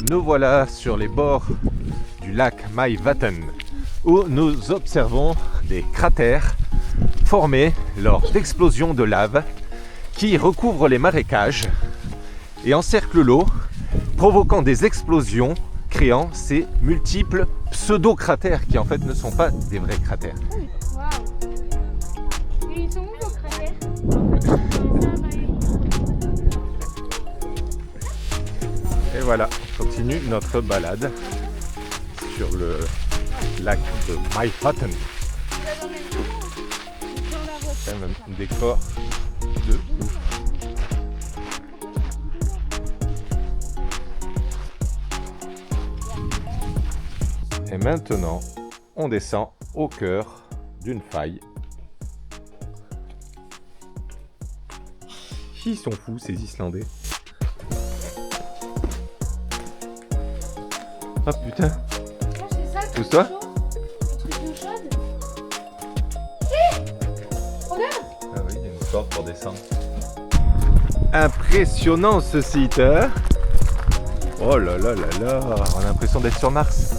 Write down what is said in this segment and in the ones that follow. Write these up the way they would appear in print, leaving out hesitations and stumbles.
Nous voilà sur les bords du lac Maivatn où nous observons des cratères formés lors d'explosions de lave qui recouvrent les marécages et encerclent l'eau, provoquant des explosions, créant ces multiples pseudo-cratères qui en fait ne sont pas des vrais cratères. Waouh! Et ils sont où vos cratères? Et voilà, on continue notre balade sur le lac de Maivatn. C'est même un décor de ouf. Et maintenant, on descend au cœur d'une faille. Ils sont fous ces Islandais. Ah putain, pousse-toi. Ah oui, il y a une porte pour descendre. Impressionnant ce site, hein? Oh là là là là, on a l'impression d'être sur Mars.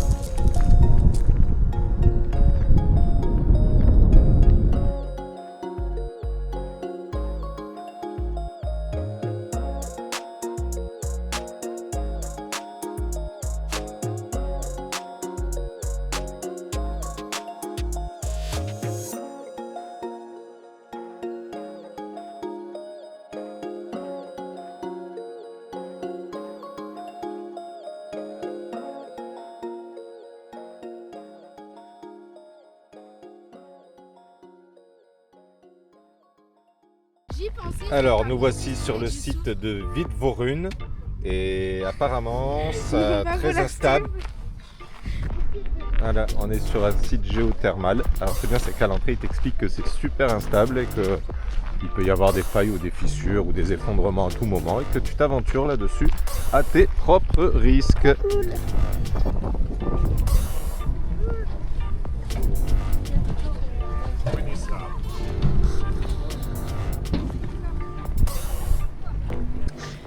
Alors, nous voici sur le site de Vidvorun et apparemment, c'est très instable. Voilà, on est sur un site géothermal. Alors, c'est bien, c'est qu'à l'entrée, il t'explique que c'est super instable et qu'il peut y avoir des failles ou des fissures ou des effondrements à tout moment et que tu t'aventures là-dessus à tes propres risques.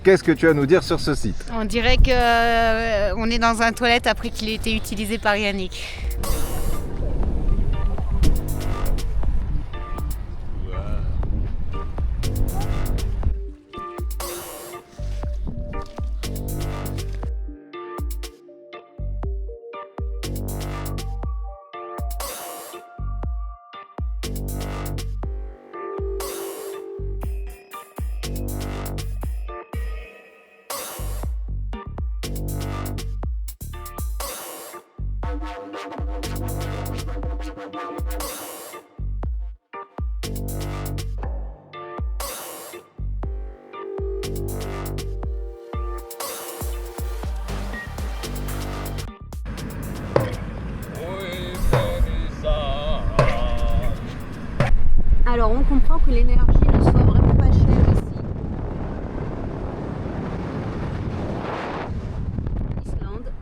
Qu'est-ce que tu as à nous dire sur ce site? On dirait qu'on est dans un toilette après qu'il ait été utilisé par Yannick. Alors on comprend que l'énergie ne soit vraiment pas chère ici. Islande,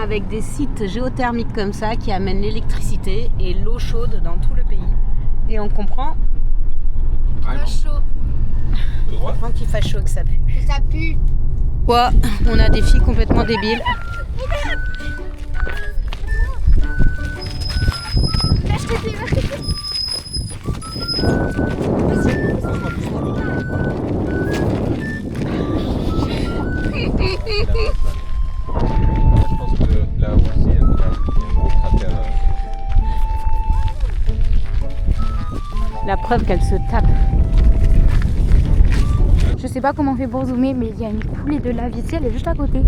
avec des sites géothermiques comme ça qui amènent l'électricité et l'eau chaude dans tout le pays. Et on comprend, on comprend qu'il fasse chaud, que ça pue. Ça pue. Quoi? On a des filles complètement débiles. Je pense que là aussi, il y a un gros cratère. La preuve qu'elle se tape. Je sais pas comment on fait pour zoomer, mais il y a une coulée de lave ici, elle est juste à côté.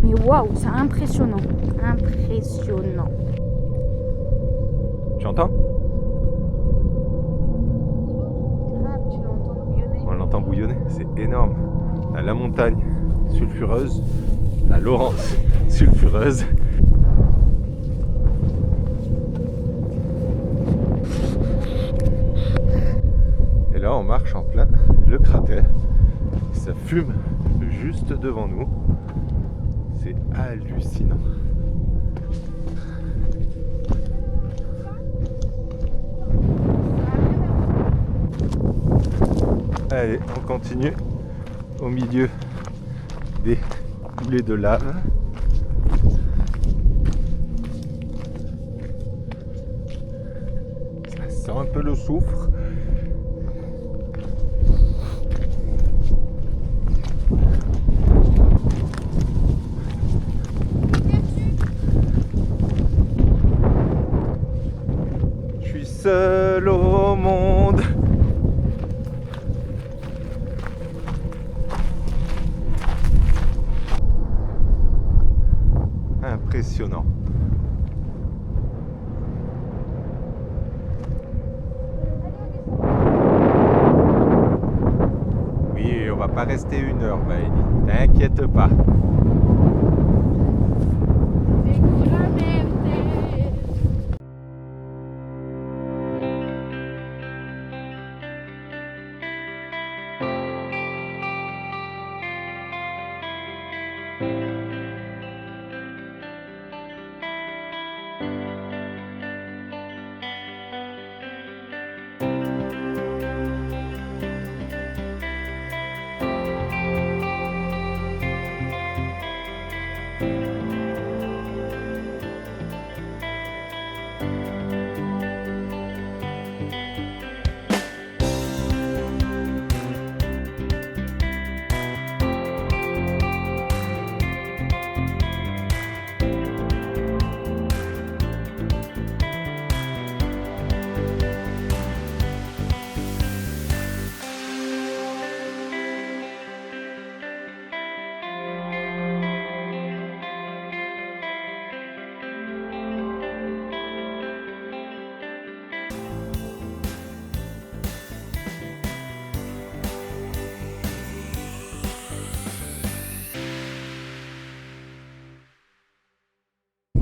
Mais waouh, c'est impressionnant. Impressionnant. Tu entends? Tu l'entends bouillonner? On l'entend bouillonner, c'est énorme. La montagne sulfureuse, la Laurence sulfureuse. Et là, on marche en plein le cratère. Ça fume juste devant nous. C'est hallucinant. Allez, on continue au milieu des coulées de lave. sent un peu le soufre. Je suis seul au monde. Impressionnant. Oui, on va pas rester 1 heure, Maëlie. T'inquiète pas.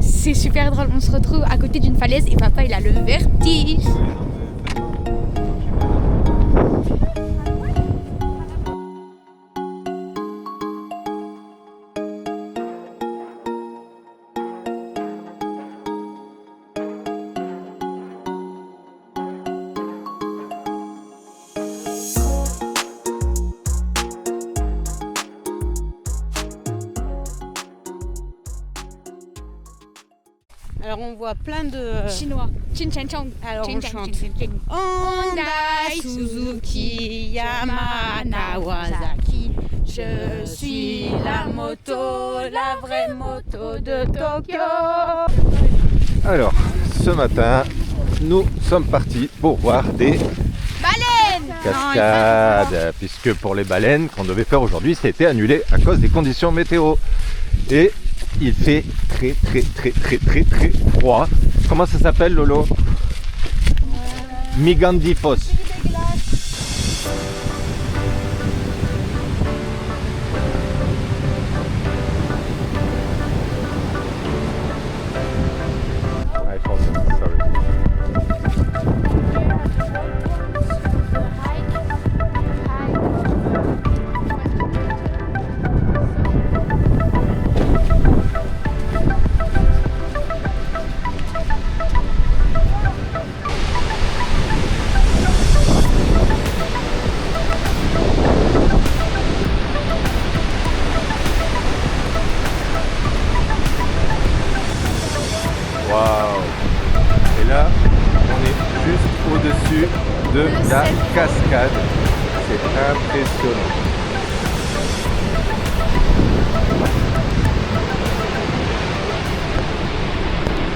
C'est super drôle, on se retrouve à côté d'une falaise et papa il a le vertige. Alors on voit plein de... Chinois. Chin Chan Chong. Alors Chin on Chan, chante. chin, chin. Honda, Suzuki, Yamaha, Kawasaki. Je suis la moto, la vraie moto de Tokyo. Alors, ce matin, nous sommes partis pour voir des cascades. Puisque pour les baleines qu'on devait faire aujourd'hui, ça a été annulé à cause des conditions météo. Et il fait très froid. Comment ça s'appelle, Lolo? Migandifos. Waouh! Et là, on est juste au-dessus de la cascade. C'est impressionnant.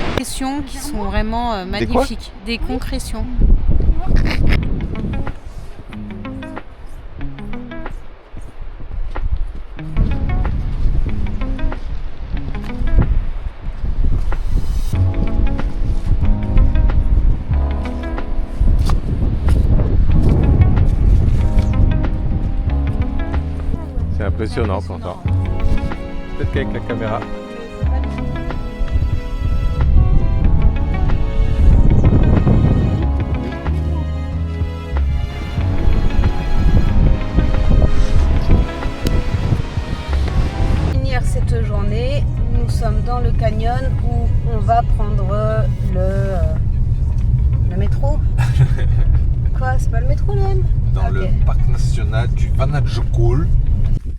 Concrétions qui sont vraiment magnifiques. Des concrétions. C'est impressionnant pourtant. Peut-être qu'avec la caméra. Finir cette journée, nous sommes dans le canyon où on va prendre le métro. Quoi, c'est pas le métro là? Dans le parc national du Vanadjokul.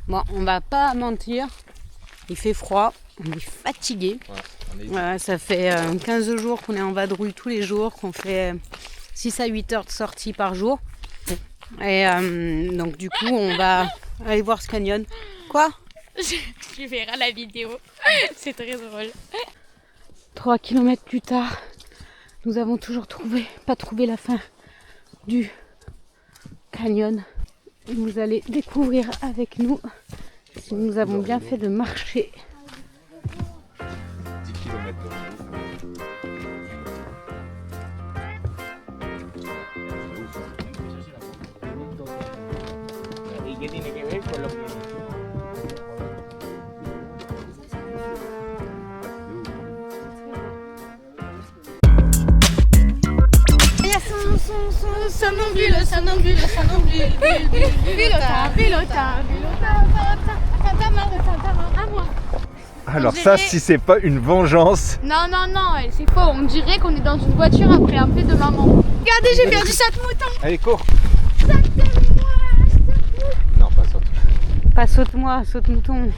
Bon, on va pas mentir, il fait froid, on est fatigué. Ouais, Ça fait 15 jours qu'on est en vadrouille tous les jours, qu'on fait 6 à 8 heures de sortie par jour. Et donc du coup, on va aller voir ce canyon. Quoi? Tu verras la vidéo, c'est très drôle. 3 km plus tard, nous avons toujours pas trouvé la fin du canyon. Vous allez découvrir avec nous si nous avons bien fait de marcher. 10 km de Alors ça, si c'est pas une vengeance. Non, non, non, c'est faux. On dirait qu'on est dans une voiture après un peu de maman. Regardez, j'ai perdu 7 moutons. Allez, cours. Non, pas ça. Pas saute-moi, saute-mouton.